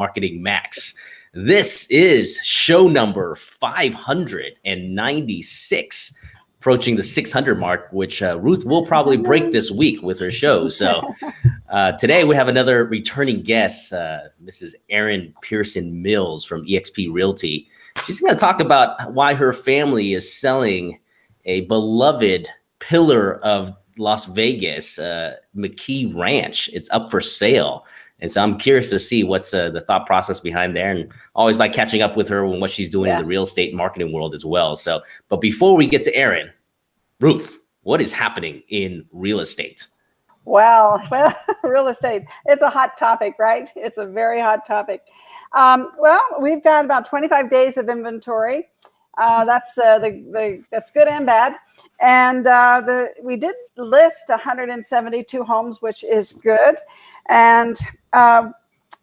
Marketing Max. This is show number 596, approaching the 600 mark, which Ruth will probably break this week with her show. So today we have another returning guest, Mrs. Erin Pearson Mills from eXp Realty. She's going to talk about why her family is selling a beloved pillar of Las Vegas, McKee Ranch. It's up for sale. And so I'm curious to see what's the thought process behind there, and always like catching up with her and what she's doing in the real estate marketing world as well. So, but before we get to Erin, Ruth, what is happening in real estate? Well, real estate, it's a hot topic, right? It's a very hot topic. Well, we've got about 25 days of inventory. That's good and bad. And we did list 172 homes, which is good. And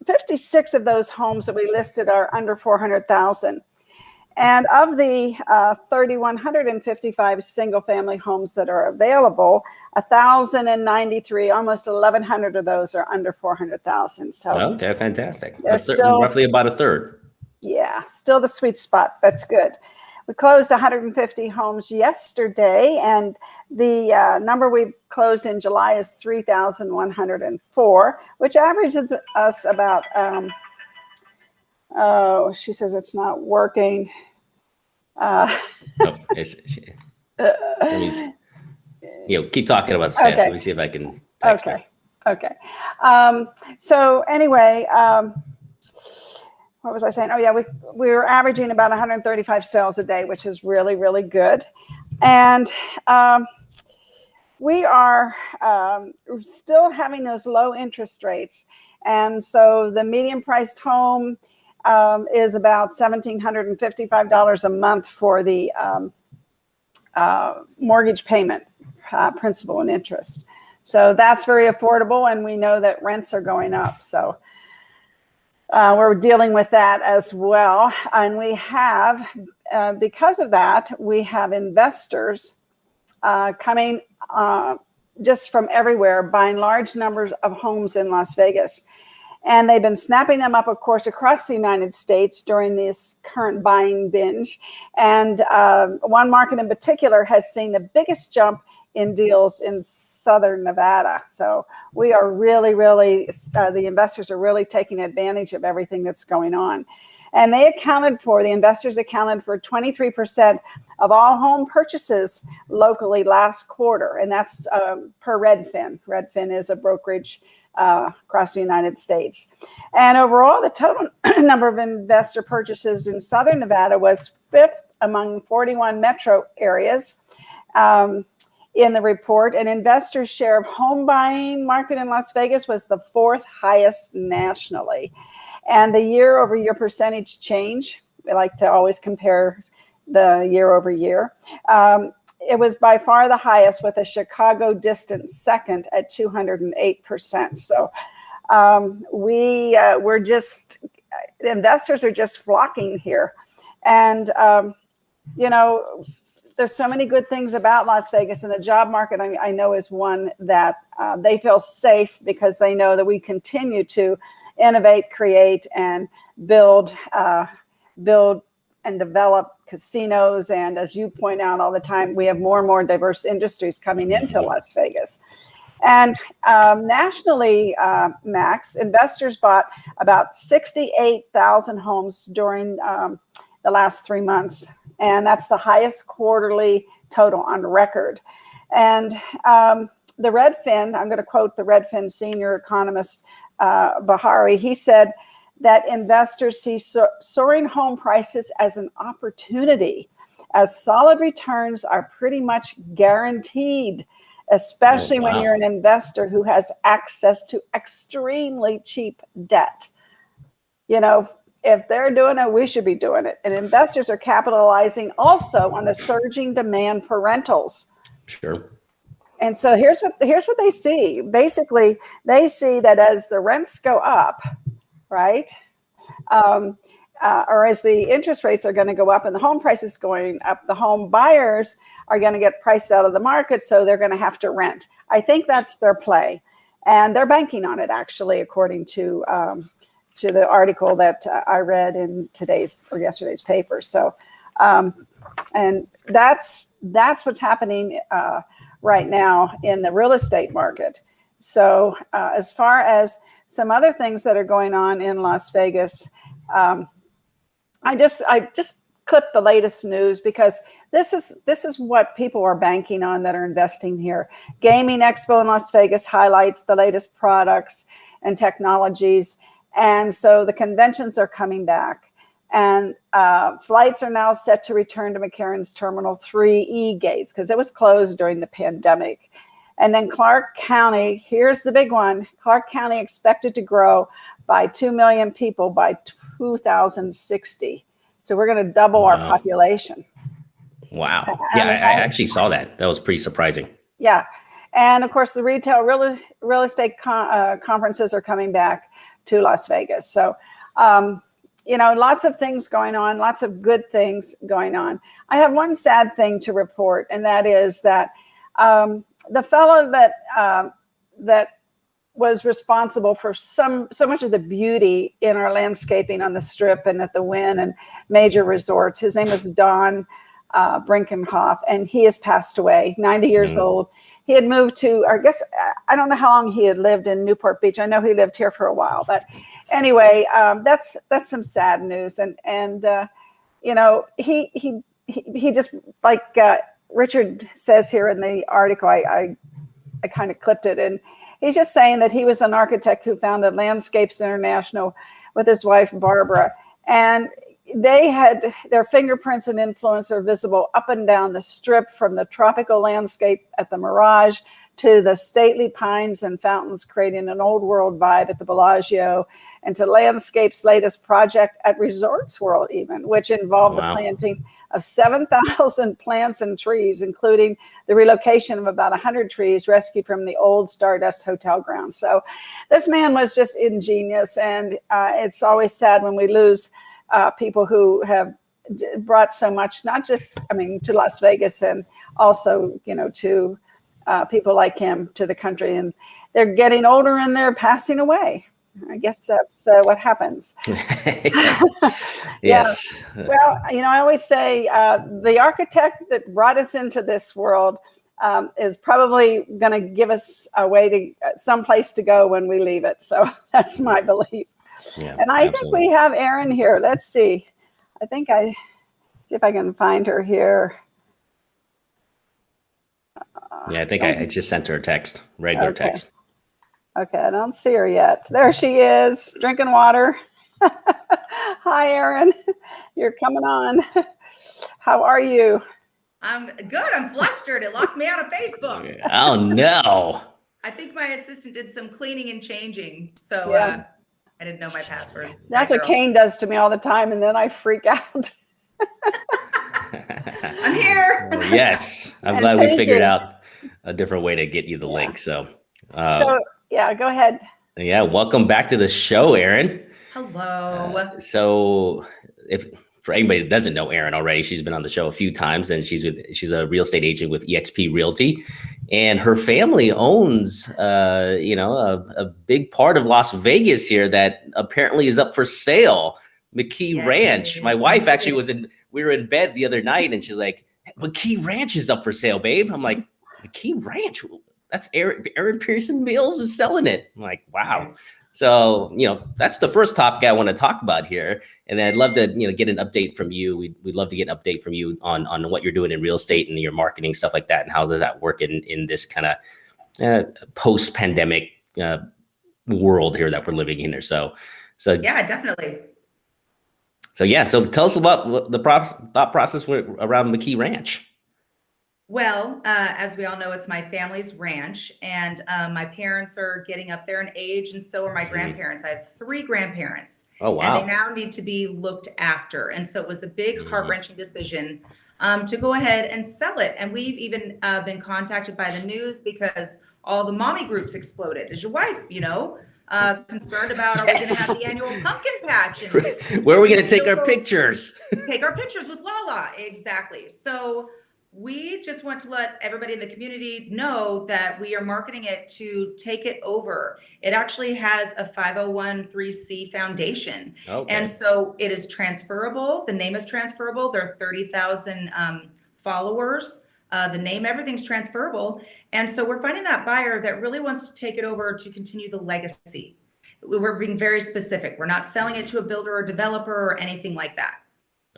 56 of those homes that we listed are under 400,000. And of the 3,155 single family homes that are available, 1,093, almost 1,100 of those are under 400,000. So okay, fantastic. Still, roughly about a third. Yeah, still the sweet spot. That's good. We closed 150 homes yesterday, and the number we closed in July is 3,104, which averages us about, she says it's not working. Keep talking about the stats. Okay. Let me see if I can text her. Okay. So anyway, what was I saying? Oh yeah, we were averaging about 135 sales a day, which is really, really good. And we are still having those low interest rates. And so the median priced home is about $1,755 a month for the mortgage payment, principal and interest. So that's very affordable. And we know that rents are going up. So we're dealing with that as well. And we have, because of that, we have investors coming just from everywhere, buying large numbers of homes in Las Vegas. And they've been snapping them up, of course, across the United States during this current buying binge. And one market in particular has seen the biggest jump in deals in Southern Nevada. So we are really, the investors are really taking advantage of everything that's going on. And the investors accounted for 23% of all home purchases locally last quarter. And that's per Redfin. Redfin is a brokerage across the United States. And overall, the total number of investor purchases in Southern Nevada was 5th among 41 metro areas in the report. And investors' share of home buying market in Las Vegas was the 4th highest nationally. And the year-over-year percentage change, we like to always compare the year-over-year, it was by far the highest, with a Chicago distant second at 208%. So the investors are just flocking here. And, there's so many good things about Las Vegas, and the job market I know is one that they feel safe because they know that we continue to innovate, create, and build and develop casinos. And as you point out all the time, we have more and more diverse industries coming into Las Vegas. And nationally, Max, investors bought about 68,000 homes during the last 3 months. And that's the highest quarterly total on record. And the Redfin, I'm going to quote the Redfin senior economist, Bahari. He said that investors see soaring home prices as an opportunity, as solid returns are pretty much guaranteed, especially when you're an investor who has access to extremely cheap debt. If they're doing it, we should be doing it. And investors are capitalizing also on the surging demand for rentals. Sure. And so here's what they see. Basically, they see that as the rents go up, right? Or as the interest rates are going to go up and the home prices going up, the home buyers are going to get priced out of the market, so they're going to have to rent. I think that's their play. And they're banking on it, actually, according to to the article that I read in today's or yesterday's paper. So, and that's what's happening right now in the real estate market. So, as far as some other things that are going on in Las Vegas, I just clipped the latest news because this is what people are banking on that are investing here. Gaming Expo in Las Vegas highlights the latest products and technologies. And so the conventions are coming back. And flights are now set to return to McCarran's Terminal 3E gates because it was closed during the pandemic. And then Clark County, here's the big one. Clark County expected to grow by 2 million people by 2060. So we're going to double our population. Wow. Yeah, I actually saw that. That was pretty surprising. Yeah. And of course, the retail real estate conferences are coming back to Las Vegas. So, lots of things going on, lots of good things going on. I have one sad thing to report, and that is that the fellow that was responsible for so much of the beauty in our landscaping on the Strip and at the Wynn and major resorts, his name was Don Brinkenhoff, and he has passed away, 90 years old. He had moved to, I don't know how long he had lived in Newport Beach. I know he lived here for a while, but anyway, that's some sad news. And he just, like Richard says here in the article, I kind of clipped it, and he's just saying that he was an architect who founded Landscapes International with his wife, Barbara, and they had their fingerprints and influence are visible up and down the Strip, from the tropical landscape at the Mirage to the stately pines and fountains, creating an old world vibe at the Bellagio, and to Landscape's latest project at Resorts World, even, which involved the planting of 7,000 plants and trees, including the relocation of about 100 trees rescued from the old Stardust Hotel grounds. So this man was just ingenious, and it's always sad when we lose people who have brought so much, not just, to Las Vegas, and also, to people like him to the country. And they're getting older and they're passing away. I guess that's what happens. Yes. Yeah. Well, I always say the architect that brought us into this world is probably going to give us a way to some place to go when we leave it. So that's my belief. Yeah, and I think we have Erin here. Let's see. See if I can find her here. Yeah, I think I just sent her a text, regular text. Okay, I don't see her yet. There she is, drinking water. Hi, Erin. You're coming on. How are you? I'm good. I'm flustered. It locked me out of Facebook. Oh, no. I think my assistant did some cleaning and changing. So I didn't know my password. That's what Kane does to me all the time, and then I freak out. I'm here. Well, yes. I'm glad we figured out a different way to get you the link. So, go ahead. Yeah, welcome back to the show, Erin. Hello. So, for anybody that doesn't know Erin already, she's been on the show a few times, and she's a real estate agent with eXp Realty, and her family owns a big part of Las Vegas here that apparently is up for sale. McKee Ranch. My wife actually we were in bed the other night, and she's like, McKee Ranch is up for sale, babe. I'm like, McKee Ranch? That's Aaron Pearson Mills is selling it. I'm like, wow. Yes. So, that's the first topic I want to talk about here. And I'd love to, get an update from you. We'd love to get an update from you on what you're doing in real estate and your marketing, stuff like that. And how does that work in this kind of post-pandemic world here that we're living in here. So yeah, definitely. So tell us about the thought process around McKee Ranch. Well, as we all know, it's my family's ranch, and my parents are getting up there in age, and so are my grandparents. I have 3 grandparents. Oh, wow. And they now need to be looked after. And so it was a big heart-wrenching decision to go ahead and sell it. And we've even been contacted by the news because all the mommy groups exploded. Is your wife, concerned about, are we going to have the annual pumpkin patch? And where are we going to take our pictures? Take our pictures with Lala. Exactly. So We just want to let everybody in the community know that we are marketing it to take it over. It actually has a 501(c) foundation. Okay. And so it is transferable. The name is transferable. There are 30,000 followers. The name, everything's transferable. And so we're finding that buyer that really wants to take it over to continue the legacy. We're being very specific. We're not selling it to a builder or developer or anything like that.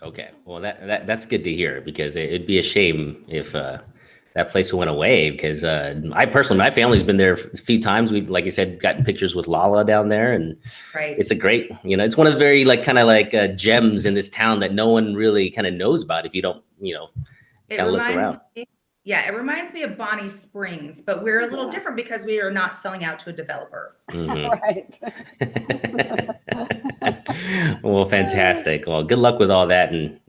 Okay. Well, that's good to hear, because it'd be a shame if that place went away, because I personally, my family's been there a few times. We've, like you said, gotten pictures with Lala down there, and Right. it's a great, it's one of the very gems in this town that no one really kind of knows about if you don't, It kind of look reminds around. me, yeah, it reminds me of Bonnie Springs, but we're a little Yeah. different because we are not selling out to a developer. Mhm. Right. Well, fantastic. Well, good luck with all that. And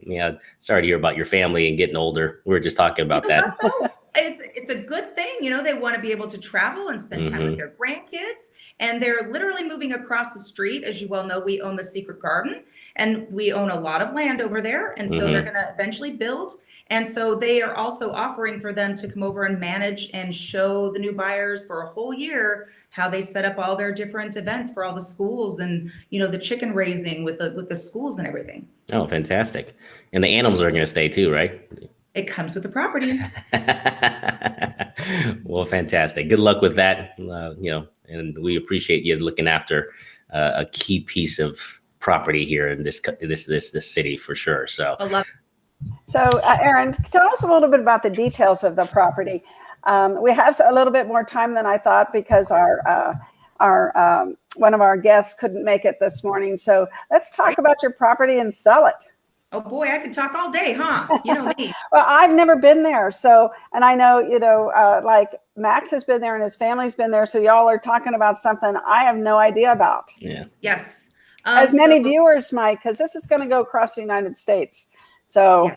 sorry to hear about your family and getting older. We were just talking about You know that. what, though? It's a good thing. They want to be able to travel and spend time with their grandkids. And they're literally moving across the street. As you well know, we own the Secret Garden, and we own a lot of land over there. And so they're going to eventually build. And so they are also offering for them to come over and manage and show the new buyers for a whole year how they set up all their different events for all the schools, and the chicken raising with the schools and everything. Oh, fantastic. And the animals are going to stay too, right? It comes with the property. Well, fantastic. Good luck with that. And we appreciate you looking after a key piece of property here in this city for sure. So, I love So, Erin, tell us a little bit about the details of the property. We have a little bit more time than I thought, because our one of our guests couldn't make it this morning. So let's talk about your property and sell it. Oh boy, I could talk all day, huh? You know me. Well, I've never been there. So, and I know, like Max has been there and his family's been there. So y'all are talking about something I have no idea about. yeah. Yes. As many viewers might, because this is going to go across the United States. So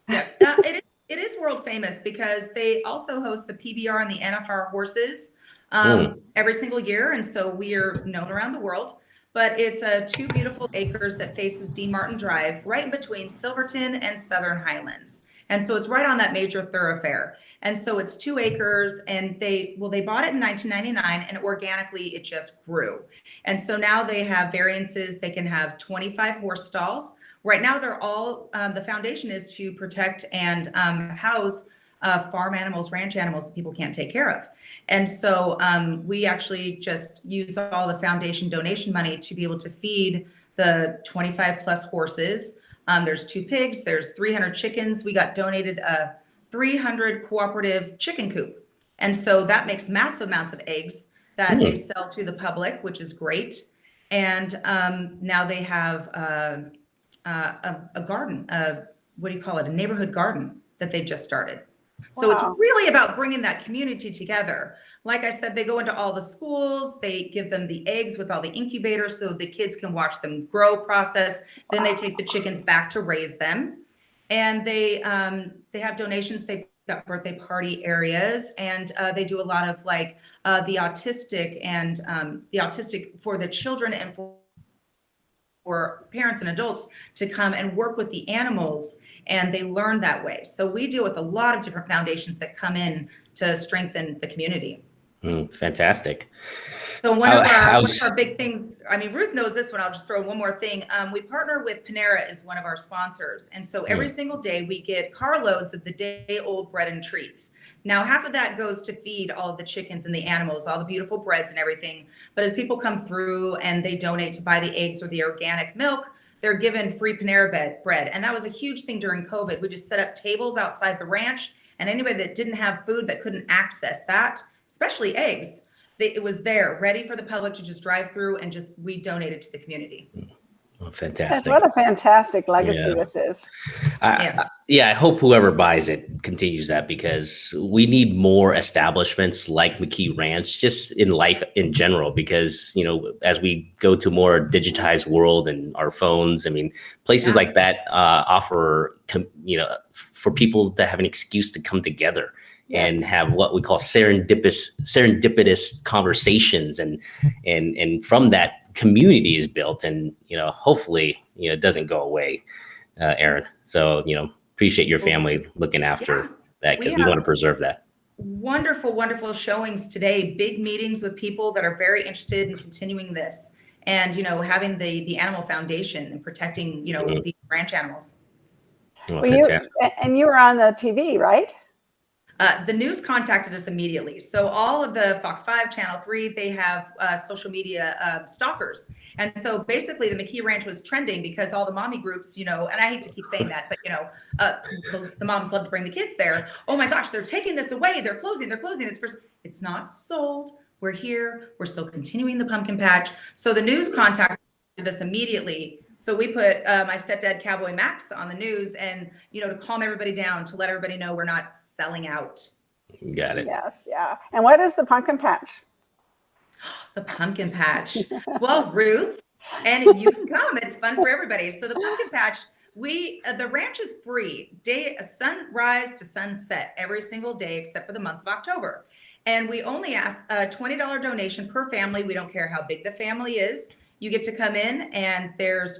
Yes, it is world famous because they also host the PBR and the NFR horses every single year. And so we are known around the world. But it's 2 beautiful acres that faces Dean Martin Drive, right in between Silverton and Southern Highlands. And so it's right on that major thoroughfare. And so it's 2 acres, and they bought it in 1999, and organically it just grew. And so now they have variances. They can have 25 horse stalls. Right now, they're all, the foundation is to protect and house farm animals, ranch animals that people can't take care of. And so we actually just use all the foundation donation money to be able to feed the 25 plus horses. There's 2 pigs, there's 300 chickens. We got donated a 300 cooperative chicken coop. And so that makes massive amounts of eggs that they sell to the public, which is great. And now they have a garden, what do you call it? A neighborhood garden that they've just started. So it's really about bringing that community together. Like I said, they go into all the schools, they give them the eggs with all the incubators so the kids can watch them grow, process. Then they take the chickens back to raise them. And they have donations. They've got birthday party areas, and they do a lot of the autistic and the autistic for the children and for parents and adults to come and work with the animals, and they learn that way. So we deal with a lot of different foundations that come in to strengthen the community. Fantastic. So one of our big things, I mean, Ruth knows this one. I'll just throw one more thing. We partner with Panera as one of our sponsors. And so every single day we get carloads of the day-old bread and treats. Now, half of that goes to feed all of the chickens and the animals, all the beautiful breads and everything. But as people come through and they donate to buy the eggs or the organic milk, they're given free Panera bread. And that was a huge thing during COVID. We just set up tables outside the ranch, and anybody that didn't have food, that couldn't access that, especially eggs, it was there ready for the public to just drive through, and just we donated to the community. Oh, fantastic. What a fantastic legacy this is. I hope whoever buys it continues that, because we need more establishments like McKee Ranch just in life in general, because, as we go to more digitized world and our phones, I mean, places like that offer, for people to have an excuse to come together and have what we call serendipitous conversations, and from that, community is built, and hopefully it doesn't go away, Erin. So appreciate your family looking after that because we want to preserve that. Wonderful, wonderful showings today. Big meetings with people that are very interested in continuing this, and having the animal foundation and protecting these ranch animals. Oh, Well, fantastic. you were on the TV, right? The news contacted us immediately. So all of the Fox 5, Channel 3, they have social media stalkers. And so basically the McKee Ranch was trending because all the mommy groups, and I hate to keep saying that, but the moms love to bring the kids there. Oh my gosh, they're taking this away. They're closing. It's not sold. We're here. We're still continuing the pumpkin patch. So the news contacted us immediately. So we put my stepdad, Cowboy Max, on the news, and to calm everybody down, to let everybody know we're not selling out. Got it. Yes, yeah. And what is the pumpkin patch? The pumpkin patch. Well, Ruth, and you can come. It's fun for everybody. So the pumpkin patch, the ranch is free, sunrise to sunset every single day except for the month of October. And we only ask a $20 donation per family. We don't care how big the family is. You get to come in, and there's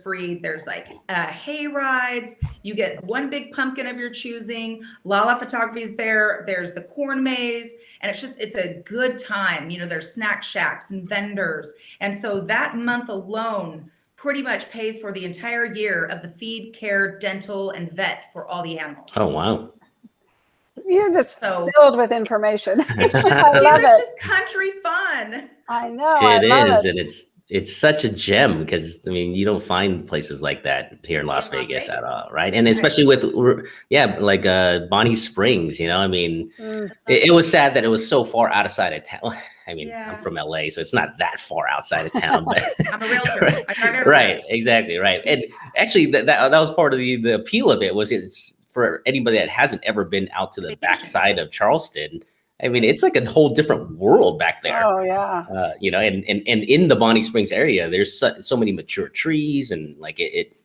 like hay rides. You get one big pumpkin of your choosing. Lala Photography is there. There's the corn maze, and it's a good time. There's snack shacks and vendors. And so that month alone pretty much pays for the entire year of the feed, care, dental, and vet for all the animals. Oh, wow. You're just filled with information. It's just, I love it. It's just country fun. I know. It I love is, and it's such a gem because you don't find places like that here in Las Vegas at all, right? And especially with like Bonnie Springs, it was sad that it was so far outside of town. I'm from LA, so it's not that far outside of town, but I'm a realtor. I drive everywhere. Right, exactly, right. And actually that was part of the appeal of it. It's for anybody that hasn't ever been out to the backside of Charleston. It's like a whole different world back there. Oh yeah. And in the Bonnie Springs area, there's so many mature trees, and like it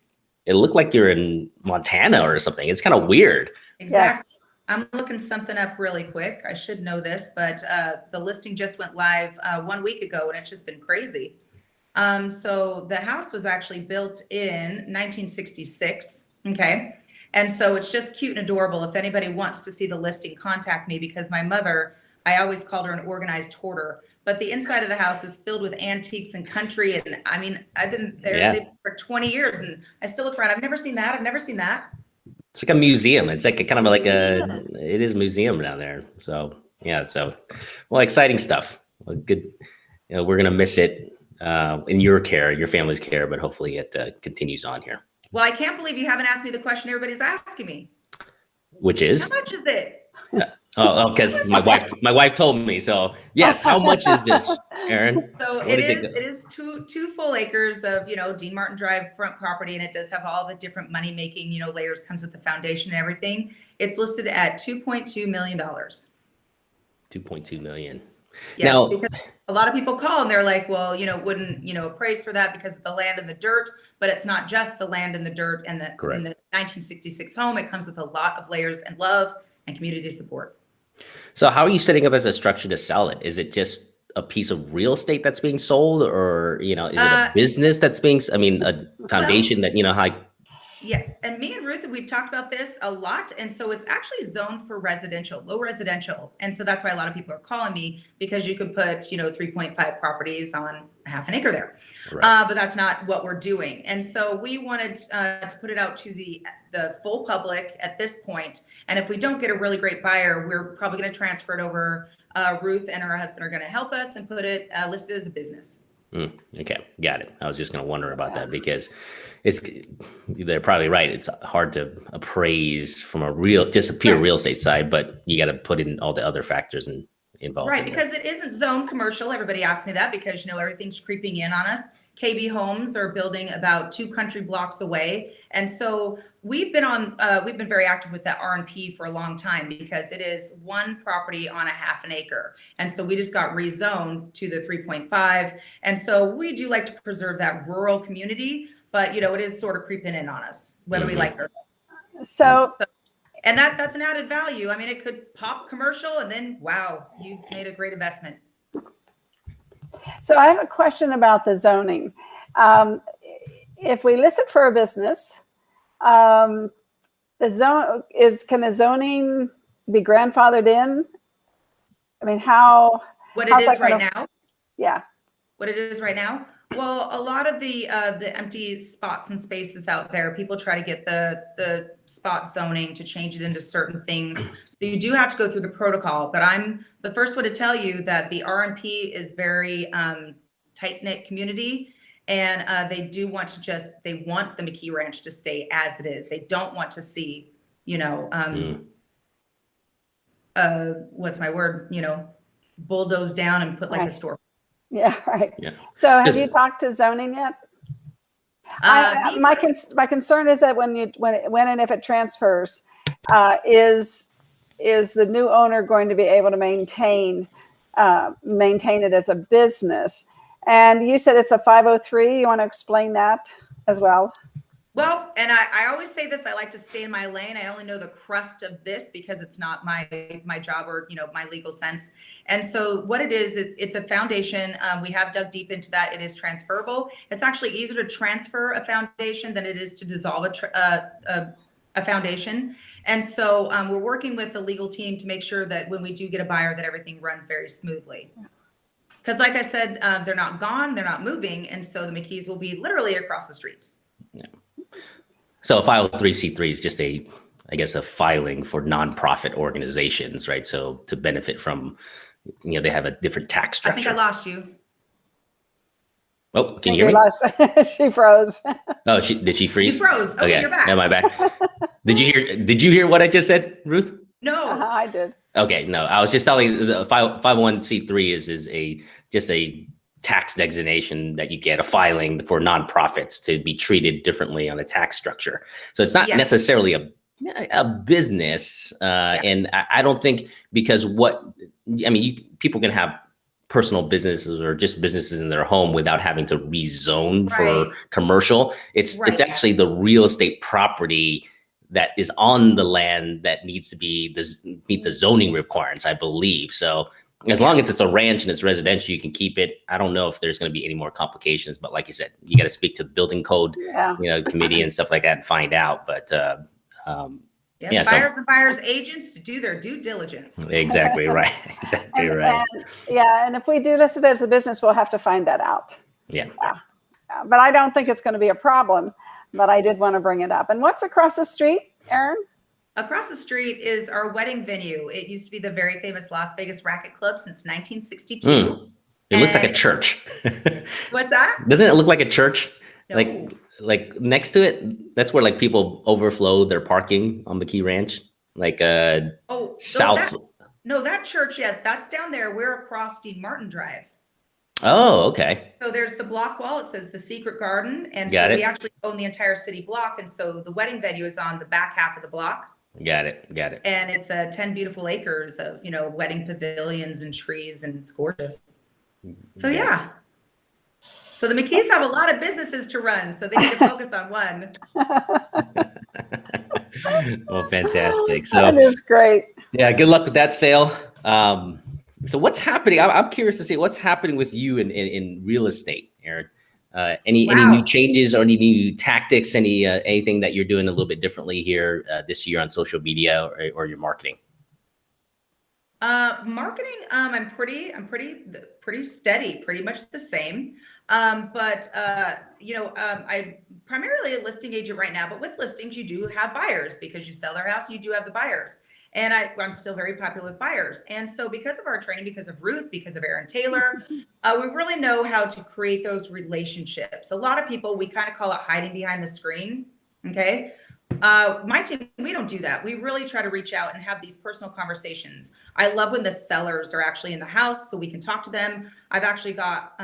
looked like you're in Montana or something. It's kind of weird. Exactly. Yes. I'm looking something up really quick. I should know this, but the listing just went live 1 week ago, and it's just been crazy. So the house was actually built in 1966. Okay. And so it's just cute and adorable. If anybody wants to see the listing, contact me, because my mother, I always called her an organized hoarder. But the inside of the house is filled with antiques and country. And I've been there for 20 years, and I still look around. I've never seen that. It's like a museum. It's like it is a museum down there. So exciting stuff. Well, good. We're gonna miss it in your care, your family's care, but hopefully it continues on here. Well, I can't believe you haven't asked me the question everybody's asking me. Which is? How much is it? Because my wife told me. So yes, how much is this, Erin? So it is two full acres of Dean Martin Drive front property, and it does have all the different money making layers. Comes with the foundation and everything. It's listed at $2.2 million. 2.2 million. Yes, now, because a lot of people call and they're like, well, wouldn't appraise for that because of the land and the dirt, but it's not just the land and the dirt and in the 1966 home. It comes with a lot of layers and love and community support. So how are you setting up as a structure to sell it? Is it just a piece of real estate that's being sold, or is it a business that's being? A foundation that Yes, and me and Ruth, we've talked about this a lot, and so it's actually zoned for residential, low residential, and so that's why a lot of people are calling me, because you could put 3.5 properties on half an acre there, right. But that's not what we're doing, and so we wanted to put it out to the full public at this point, and if we don't get a really great buyer, we're probably going to transfer it over. Ruth and her husband are going to help us and put it listed as a business. Okay, got it. I was just going to wonder about that because they're probably right. It's hard to appraise from a pure real estate side, but you got to put in all the other factors involved. Right, because it isn't zone commercial. Everybody asks me that because everything's creeping in on us. KB Homes are building about 2 country blocks away, and so we've been very active with that R&P for a long time because it is one property on a half an acre, and so we just got rezoned to the 3.5, and so we do like to preserve that rural community, but it is sort of creeping in on us, whether we like it or not. So and that's an added value. It could pop commercial, and then wow, you made a great investment. So I have a question about the zoning. If we list it for a business, can the zoning be grandfathered in? I mean, how's What that right gonna- now? Yeah. What it is right now? Well, a lot of the empty spots and spaces out there, people try to get the spot zoning to change it into certain things. So you do have to go through the protocol, but I'm the first one to tell you that the RMP is very tight-knit community, and they want the McKee Ranch to stay as it is. They don't want to see, what's my word, bulldoze down and put like a store. Yeah, right. Yeah. So have you talked to zoning yet? My concern is that when and if it transfers, is the new owner going to be able to maintain it as a business? And you said it's a 503. You want to explain that as well? Well, and I always say this, I like to stay in my lane. I only know the crust of this because it's not my job or, my legal sense. And so what it is, it's a foundation. We have dug deep into that. It is transferable. It's actually easier to transfer a foundation than it is to dissolve a foundation. And so we're working with the legal team to make sure that when we do get a buyer, that everything runs very smoothly. Because like I said, they're not gone, they're not moving. And so the McKees will be literally across the street. So a 503c3 is just a filing for nonprofit organizations, right? So to benefit from, they have a different tax structure. I think I lost you. Oh, can you hear me? She froze. Oh, did she freeze? You froze. Okay, you're back. Am I back? Did you hear what I just said, Ruth? No. I did. Okay, no, I was just telling the 501c3 is just a tax designation that you get, a filing for nonprofits to be treated differently on a tax structure. So it's not necessarily a business. And I don't think because people can have personal businesses or just businesses in their home without having to rezone for commercial. It's actually the real estate property that is on the land that needs to meet the zoning requirements, I believe. So as long as it's a ranch and it's residential, you can keep it. I don't know if there's going to be any more complications, but like you said, you got to speak to the building code, committee and stuff like that and find out. But buyers and buyers agents to do their due diligence. Exactly right. Exactly right. And if we do list it as a business, we'll have to find that out. Yeah. But I don't think it's going to be a problem. But I did want to bring it up. And what's across the street, Erin? Across the street is our wedding venue. It used to be the very famous Las Vegas Racket Club since 1962. It looks like a church. What's that? Doesn't it look like a church? No. Like next to it, that's where like people overflow their parking on McKee Ranch. Like south. That church, that's down there. We're across Dean Martin Drive. Oh, okay. So there's the block wall. It says the Secret Garden. And so we actually own the entire city block. And so the wedding venue is on the back half of the block. Got it. And it's 10 beautiful acres of, wedding pavilions and trees, and it's gorgeous. So yeah. So the McKees have a lot of businesses to run, so they need to focus on one. Well, fantastic. So that is great. Yeah, good luck with that sale. So what's happening? I'm curious to see what's happening with you in real estate, Erin. Any new changes or any new tactics? Anything that you're doing a little bit differently here this year on social media or your marketing? Marketing, I'm pretty steady, pretty much the same. I'm primarily a listing agent right now, but with listings, you do have buyers because you sell their house, you do have the buyers. And I'm still very popular with buyers. And so because of our training, because of Ruth, because of Aaron Taylor, we really know how to create those relationships. A lot of people, we kind of call it hiding behind the screen. Okay. My team, we don't do that. We really try to reach out and have these personal conversations. I love when the sellers are actually in the house so we can talk to them. I've actually got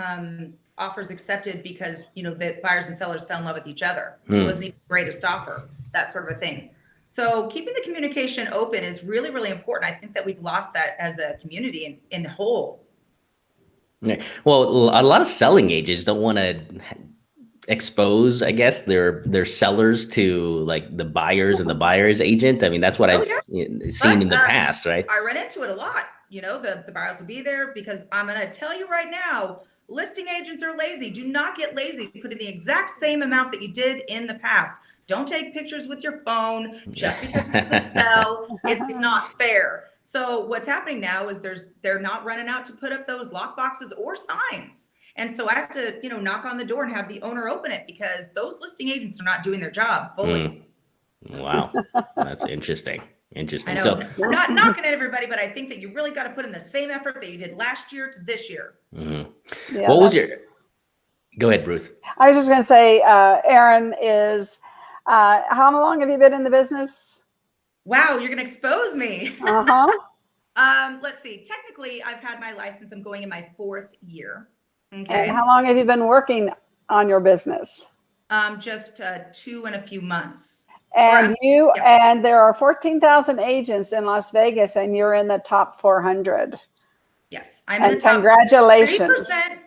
offers accepted because, the buyers and sellers fell in love with each other. It wasn't even the greatest offer, that sort of a thing. So keeping the communication open is really, really important. I think that we've lost that as a community in whole. Yeah. Well, a lot of selling agents don't want to expose, I guess, their sellers to like the buyers and the buyer's agent. I mean, that's what I've seen in the past, right? I run into it a lot. The buyers will be there because I'm going to tell you right now, listing agents are lazy. Do not get lazy. Put in the exact same amount that you did in the past. Don't take pictures with your phone just because it's a sell. It's not fair. So what's happening now is they're not running out to put up those lock boxes or signs. And so I have to, knock on the door and have the owner open it because those listing agents are not doing their job fully. Wow. That's interesting. I know. So I'm not knocking at everybody, but I think that you really got to put in the same effort that you did last year to this year. Yeah, what was go ahead, Ruth. I was just going to say, Aaron is, how long have you been in the business? Wow, you're going to expose me. Let's see. Technically, I've had my license. I'm going in my 4th year. Okay. And how long have you been working on your business? Just 2 and a few months. And and there are 14,000 agents in Las Vegas, and you're in the top 400. Yes, I'm in the top. Congratulations! 3%.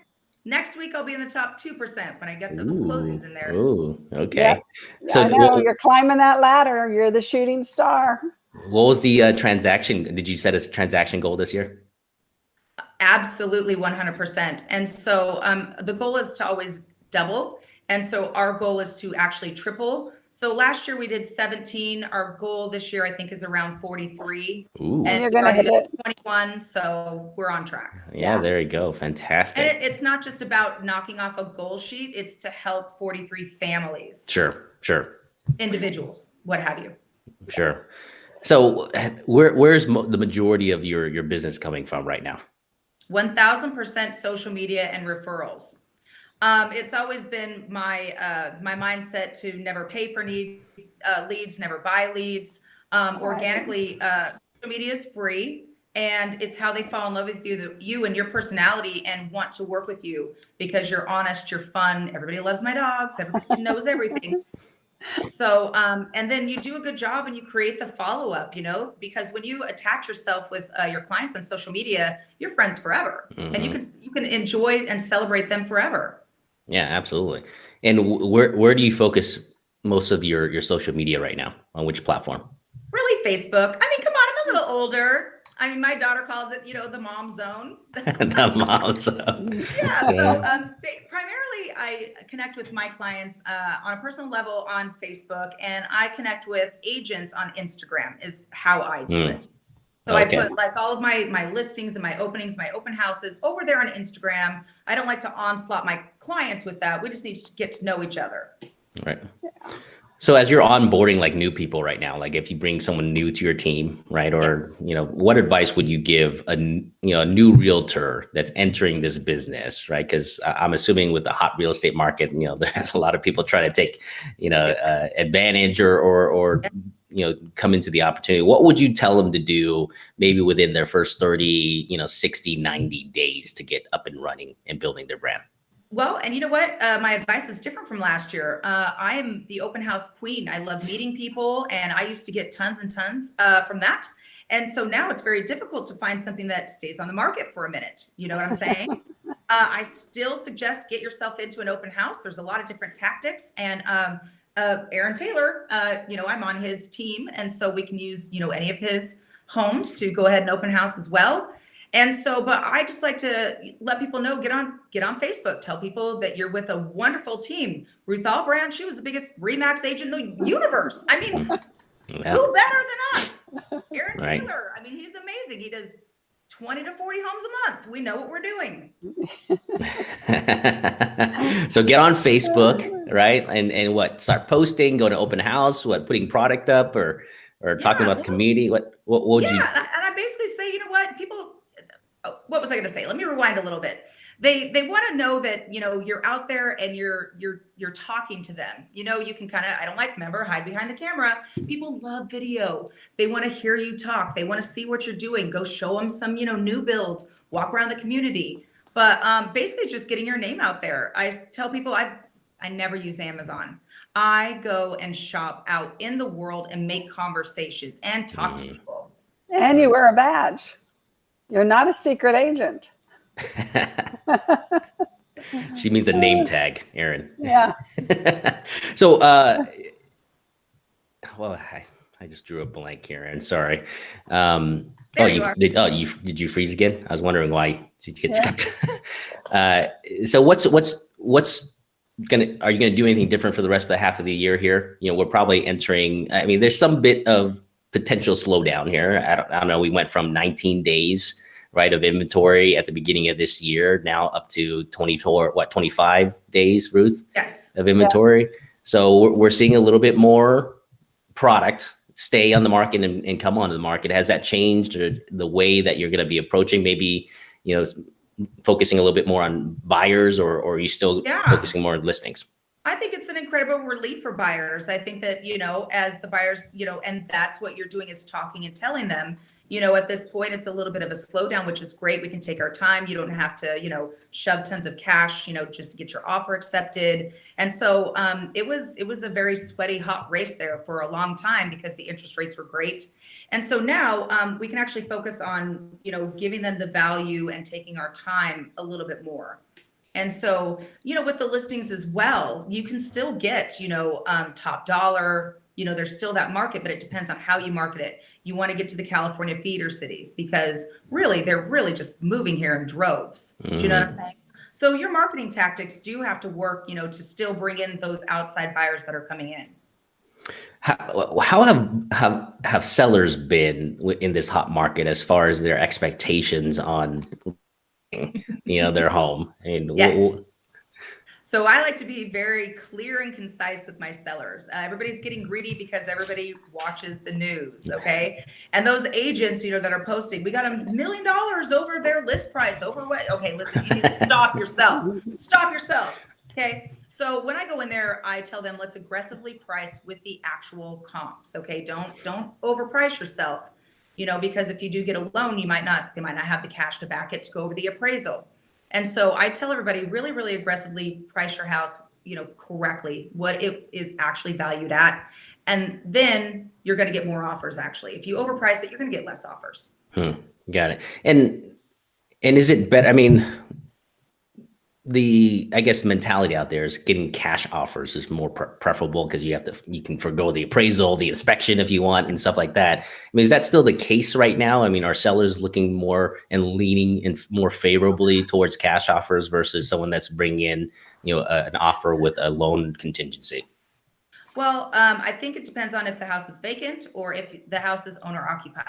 Next week, I'll be in the top 2% when I get those closings in there. Ooh, okay. Yeah. So I know you're climbing that ladder. You're the shooting star. What was the transaction? Did you set a transaction goal this year? Absolutely, 100%. And so the goal is to always double. And so our goal is to actually triple. So last year we did 17. Our goal this year, I think, is around 43. Ooh. And you're going to hit it. 21. So we're on track. Yeah, there you go. Fantastic. And it's not just about knocking off a goal sheet. It's to help 43 families. Sure. Individuals, what have you. Sure. So where's the majority of your business coming from right now? 1,000% social media and referrals. It's always been my mindset to never pay for leads, never buy leads. Organically, social media is free, and it's how they fall in love with you and your personality and want to work with you because you're honest, you're fun. Everybody loves my dogs. Everybody knows everything. So, and then you do a good job and you create the follow-up, because when you attach yourself with your clients on social media, you're friends forever, and you can enjoy and celebrate them forever. Yeah, absolutely. And where do you focus most of your social media right now? On which platform? Really, Facebook. I mean, come on, I'm a little older. I mean, my daughter calls it, the mom zone. The mom zone. Yeah. So primarily, I connect with my clients on a personal level on Facebook, and I connect with agents on Instagram. Is how I do it. So I put like all of my listings and my openings, my open houses over there on Instagram. I don't like to onslaught my clients with that. We just need to get to know each other. Right. So as you're onboarding like new people right now, like if you bring someone new to your team, right? Or, what advice would you give a new realtor that's entering this business, right? Because I'm assuming with the hot real estate market, there's a lot of people trying to take, advantage or come into the opportunity. What would you tell them to do maybe within their first 30, 60, 90 days to get up and running and building their brand? Well, and you know what? My advice is different from last year. I am the open house queen. I love meeting people, and I used to get tons and tons from that. And so now it's very difficult to find something that stays on the market for a minute. You know what I'm saying? I still suggest get yourself into an open house. There's a lot of different tactics, and Aaron Taylor, I'm on his team, and so we can use any of his homes to go ahead and open house as well. And so, but I just like to let people know, get on Facebook, tell people that you're with a wonderful team. Ruth Allbrand, she was the biggest RE/MAX agent in the universe. I mean, who better than us? Aaron Taylor, I mean, he's amazing. He does 20 to 40 homes a month. We know what we're doing. So get on Facebook, right? And start posting, go to open house, putting product up or talking about the community. What would you? And I basically say, people, what was I going to say? Let me rewind a little bit. They want to know that, you're out there and you're talking to them. You can hide behind the camera. People love video. They want to hear you talk. They want to see what you're doing. Go show them some, new builds, walk around the community. But basically just getting your name out there. I tell people I never use Amazon. I go and shop out in the world and make conversations and talk to people. And you wear a badge. You're not a secret agent. She means a name tag, Aaron. Yeah. So, I just drew a blank here, Aaron. Sorry. Did you freeze again? I was wondering why you get skipped. So what's are you gonna do anything different for the rest of the half of the year here? You know, we're probably entering. I mean, there's some bit of potential slowdown here. I don't know. We went from 19 days, right, of inventory at the beginning of this year, now up to 25 days, Ruth? Yes. Of inventory. Yeah. So we're seeing a little bit more product stay on the market and come onto the market. Has that changed or the way that you're going to be approaching, maybe, you know, focusing a little bit more on buyers, or are you still focusing more on listings? I think it's an incredible relief for buyers. I think that, you know, as the buyers, you know, and that's what you're doing is talking and telling them, you know, at this point, it's a little bit of a slowdown, which is great. We can take our time. You don't have to, you know, shove tons of cash, you know, just to get your offer accepted. And so it was a very sweaty, hot race there for a long time because the interest rates were great. And so now we can actually focus on, you know, giving them the value and taking our time a little bit more. And so, you know, with the listings as well, you can still get, you know, top dollar, you know, there's still that market, but it depends on how you market it. You want to get to the California feeder cities because really, they're really just moving here in droves. Do you know what I'm saying? So your marketing tactics do have to work, you know, to still bring in those outside buyers that are coming in. How have sellers been in this hot market as far as their expectations on, you know, their home? And yes. So I like to be very clear and concise with my sellers. Everybody's getting greedy because everybody watches the news, okay? And those agents, you know, that are posting, we got $1 million over their list price, over what? Okay, listen, you need to stop yourself. Stop yourself, okay? So when I go in there, I tell them, let's aggressively price with the actual comps, okay? Don't overprice yourself, you know, because if you do get a loan, they might not have the cash to back it to go over the appraisal. And so I tell everybody really, really aggressively price your house, you know, correctly, what it is actually valued at. And then you're going to get more offers. Actually, if you overprice it, you're going to get less offers. Got it. And is it better? I mean, I guess mentality out there is getting cash offers is more preferable because you can forgo the appraisal, the inspection if you want, and stuff like that. I mean, is that still the case right now? I mean, are sellers looking more and leaning in more favorably towards cash offers versus someone that's bringing in, you know, an offer with a loan contingency? Well, I think it depends on if the house is vacant or if the house is owner occupied,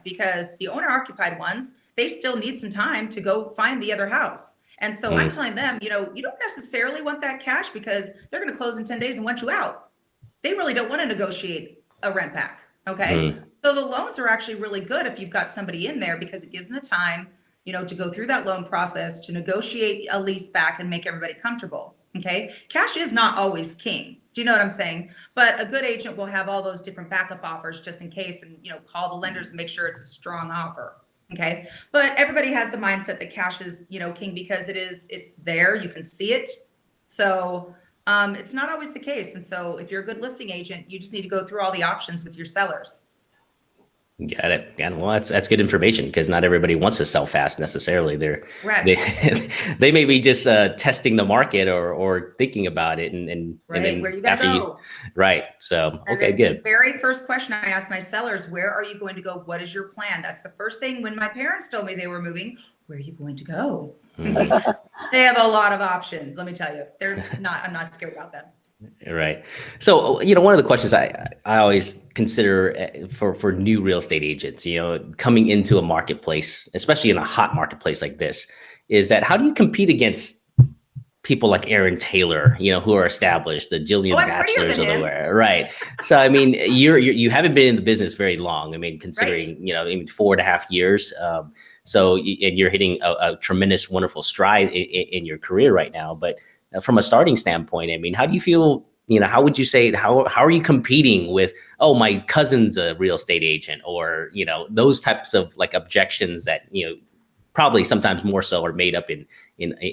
because the owner occupied ones, they still need some time to go find the other house. And so I'm telling them, you know, you don't necessarily want that cash because they're going to close in 10 days and want you out. They really don't want to negotiate a rent back. Okay. So the loans are actually really good if you've got somebody in there because it gives them the time, you know, to go through that loan process, to negotiate a lease back and make everybody comfortable. Okay. Cash is not always king. Do you know what I'm saying? But a good agent will have all those different backup offers just in case, and, you know, call the lenders and make sure it's a strong offer. Okay. But everybody has the mindset that cash is, you know, king because it's there, you can see it. So it's not always the case. And so if you're a good listing agent, you just need to go through all the options with your sellers. Got it. Well, that's good information because not everybody wants to sell fast necessarily. They may be just testing the market or thinking about it and then where you gotta go. Right. So and okay, good. The very first question I ask my sellers: where are you going to go? What is your plan? That's the first thing. When my parents told me they were moving, where are you going to go? They have a lot of options. Let me tell you, I'm not scared about them. Right. So, you know, one of the questions I always consider for new real estate agents, you know, coming into a marketplace, especially in a hot marketplace like this, is that how do you compete against people like Aaron Taylor, you know, who are established, the Jillian Bachelors of the where, right? So, I mean, you haven't been in the business very long. I mean, considering, you know, 4.5 years. So, and you're hitting a tremendous, wonderful stride in your career right now. But from a starting standpoint, I mean, how do you feel, you know, how would you say, how are you competing with, oh, my cousin's a real estate agent, or, you know, those types of like objections that, you know, probably sometimes more so are made up in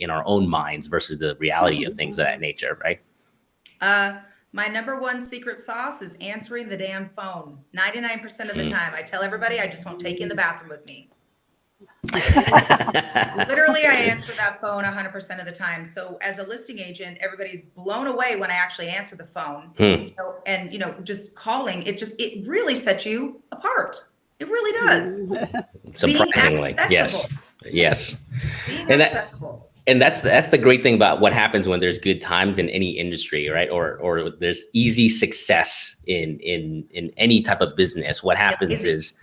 our own minds versus the reality of things of that nature, right? My number one secret sauce is answering the damn phone. 99% of the time. I tell everybody I just won't take you in the bathroom with me. Literally, I answer that phone 100% of the time. So as a listing agent, everybody's blown away when I actually answer the phone. You know, and, you know, just calling, it really sets you apart. It really does. Surprisingly, yes. Being accessible. And that's the great thing about what happens when there's good times in any industry, right? Or there's easy success in any type of business. What happens is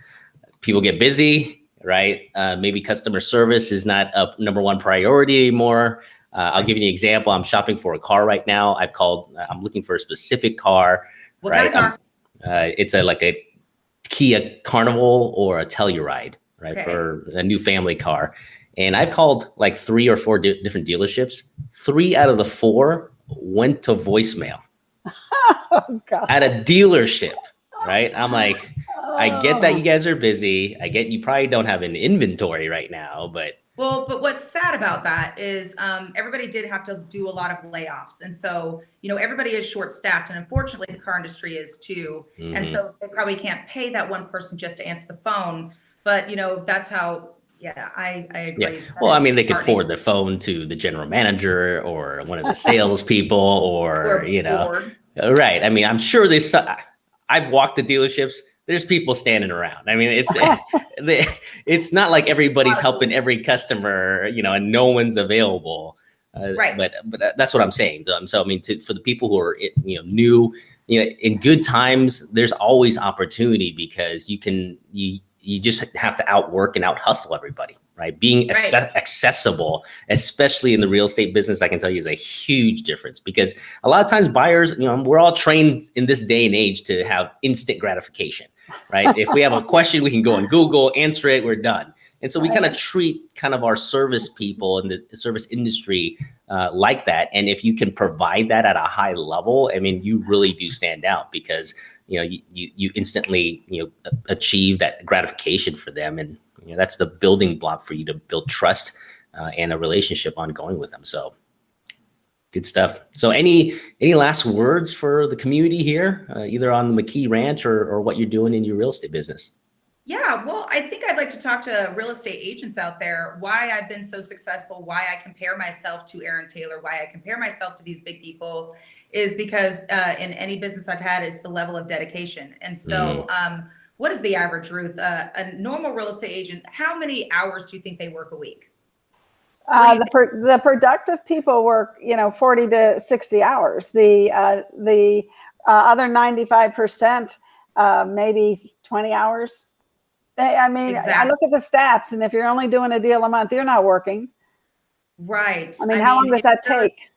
people get busy, right? Maybe customer service is not a number one priority anymore. I'll give you an example. I'm shopping for a car right now. I'm looking for a specific car. What kind of car? It's like a Kia Carnival or a Telluride, right? For a new family car. And I've called like 3 or 4 different dealerships. 3 out of the 4 went to voicemail. Oh, God. At a dealership, right? I'm like, I get that you guys are busy. I get you probably don't have an inventory right now, but. Well, but what's sad about that is everybody did have to do a lot of layoffs. And so, everybody is short staffed. And unfortunately, the car industry is too. Mm-hmm. And so they probably can't pay that one person just to answer the phone. But, that's how. Yeah, I agree. Yeah. Well, I mean, they could forward the phone to the general manager or one of the salespeople or right. I mean, I'm sure I've walked the dealerships. There's people standing around. I mean, it's not like everybody's helping every customer, and no one's available. Right. But that's what I'm saying. So I mean, for the people who are, new, in good times, there's always opportunity because you just have to outwork and out hustle everybody, right? Being accessible, especially in the real estate business, I can tell you is a huge difference because a lot of times buyers, we're all trained in this day and age to have instant gratification, right? If we have a question, we can go on Google, answer it, we're done. And so we kind of treat kind of our service people in the service industry like that. And if you can provide that at a high level, I mean, you really do stand out because you instantly, achieve that gratification for them. And, that's the building block for you to build trust and a relationship ongoing with them. So good stuff. So any last words for the community here, either on the McKee Ranch or what you're doing in your real estate business? Yeah, well, I think I'd like to talk to real estate agents out there, why I've been so successful, why I compare myself to Aaron Taylor, why I compare myself to these big people is because in any business I've had, it's the level of dedication. And so what is the average, Ruth? A normal real estate agent, how many hours do you think they work a week? The productive people work, 40 to 60 hours. The other 95%, maybe 20 hours. Exactly. I look at the stats, and if you're only doing a deal a month, you're not working. Right. How long does that take?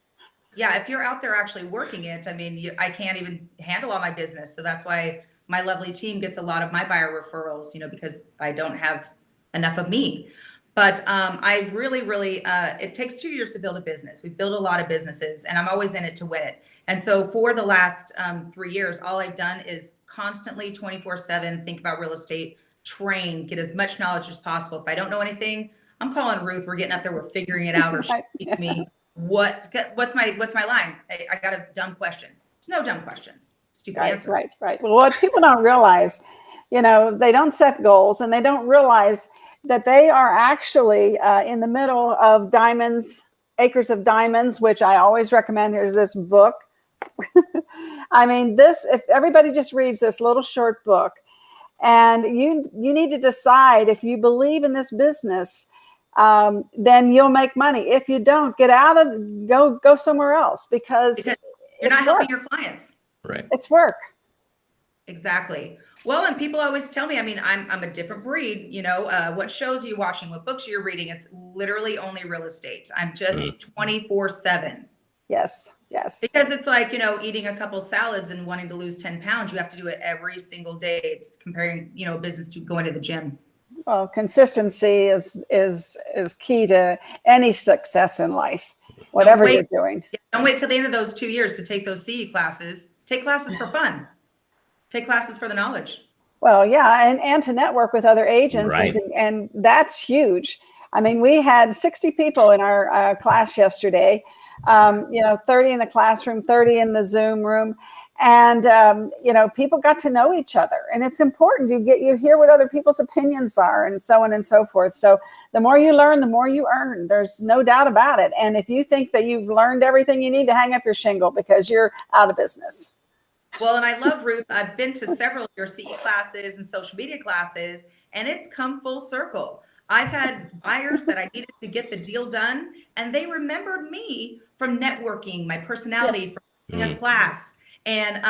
Yeah, if you're out there actually working it, I can't even handle all my business. So that's why my lovely team gets a lot of my buyer referrals, because I don't have enough of me. But I really, it takes 2 years to build a business. We've built a lot of businesses, and I'm always in it to win it. And so for the last 3 years, all I've done is constantly 24/7 think about real estate, train, get as much knowledge as possible. If I don't know anything, I'm calling Ruth. We're getting up there. We're figuring it out. Or she teach me what's my line. I got a dumb question. There's no dumb questions. Stupid answer. Right. Well, what people don't realize, they don't set goals and they don't realize that they are actually in the middle of diamonds, acres of diamonds, which I always recommend. Here's this book. If everybody just reads this little short book, and you need to decide if you believe in this business, then you'll make money. If you don't, go somewhere else because you're not helping your clients. Right. It's work. Exactly. Well, and people always tell me, I'm a different breed. What shows are you watching? What books are you reading? It's literally only real estate. I'm just 24/7. Yes. Because it's like, eating a couple salads and wanting to lose 10 pounds. You have to do it every single day. It's comparing, a business to going to the gym. Well, consistency is key to any success in life, whatever you're doing. Don't wait till the end of those 2 years to take those CE classes. Take classes for fun. Take classes for the knowledge. Well, yeah, and to network with other agents, right. and that's huge. We had 60 people in our class yesterday. 30 in the classroom, 30 in the Zoom room. And, people got to know each other, and it's important you hear what other people's opinions are and so on and so forth. So the more you learn, the more you earn. There's no doubt about it. And if you think that you've learned everything, you need to hang up your shingle because you're out of business. Well, and I love Ruth. I've been to several of your CE classes and social media classes, and it's come full circle. I've had buyers that I needed to get the deal done, and they remembered me from networking, my personality, Yes. from being a class, and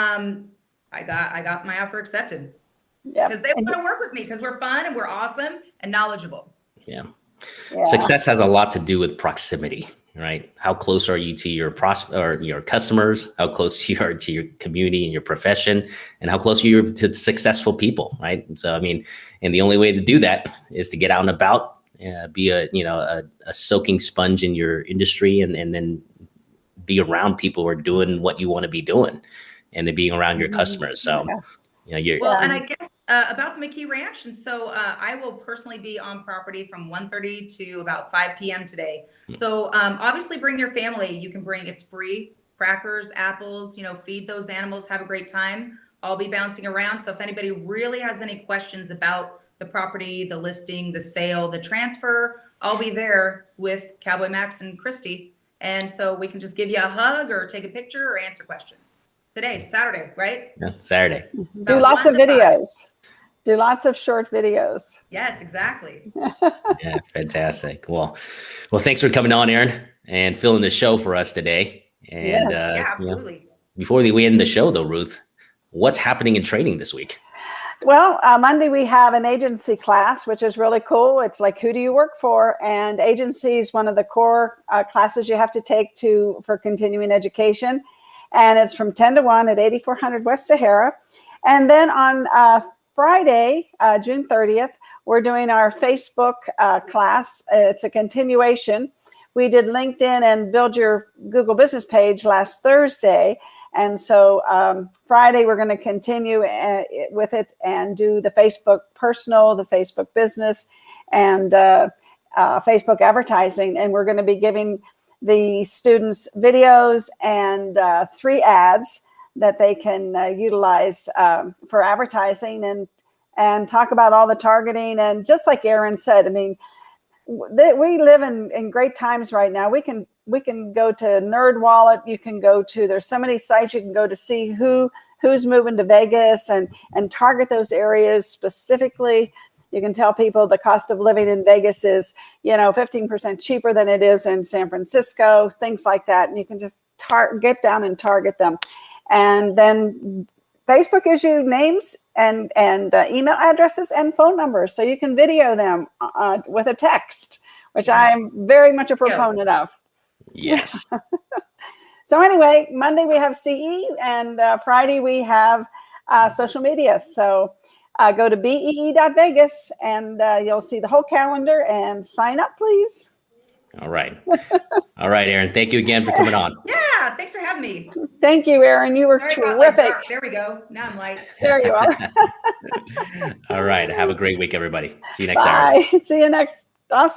I got my offer accepted Yep. because they want to work with me because we're fun and we're awesome and knowledgeable. Yeah. Yeah. Success has a lot to do with proximity, right? How close are you to your or your customers? How close you are to your community and your profession, and how close are you to successful people, right? So, I mean, and the only way to do that is to get out and about, be a soaking sponge in your industry, and then be around people who are doing what you want to be doing, and then being around your customers. So, Well, and I guess about the McKee Ranch, and so I will personally be on property from 1:30 to about 5 p.m. today. So obviously bring your family. You can bring, it's free, crackers, apples, feed those animals, have a great time. I'll be bouncing around. So if anybody really has any questions about the property, the listing, the sale, the transfer, I'll be there with Cowboy Max and Christy. And so we can just give you a hug or take a picture or answer questions. Today, Saturday, right? Yeah, Saturday. Do lots of videos. Do lots of short videos. Yes, exactly. Yeah, fantastic. Well, thanks for coming on, Aaron, and filling the show for us today. And Yes. Yeah, absolutely. Before we end the show, though, Ruth, what's happening in training this week? Well, Monday we have an agency class, which is really cool. It's like, who do you work for? And agency is one of the core classes you have to take for continuing education. And it's from 10 to 1 at 8400 West Sahara. And then on Friday, June 30th, we're doing our Facebook class. It's a continuation. We did LinkedIn and build your Google business page last Thursday. And so Friday, we're going to continue with it and do the Facebook personal, the Facebook business, and Facebook advertising. And we're going to be giving the students videos and 3 ads that they can utilize for advertising and talk about all the targeting. And just like Aaron said, I mean, we live in great times right now. We can go to NerdWallet. You can go to, there's so many sites you can go to see who's moving to Vegas and target those areas specifically. You can tell people the cost of living in Vegas is, 15% cheaper than it is in San Francisco, things like that. And you can just get down and target them. And then Facebook gives you names and email addresses and phone numbers. So you can video them with a text, which I'm very much a proponent of. Yes. So anyway, Monday we have CE and Friday we have social media. So go to bee.vegas and you'll see the whole calendar and sign up, please. All right. All right, Aaron. Thank you again for coming on. Yeah, thanks for having me. Thank you, Aaron. You were terrific. There we go. Now I'm like. There you are. All right. Have a great week, everybody. See you next Saturday. Bye. See you next. Awesome.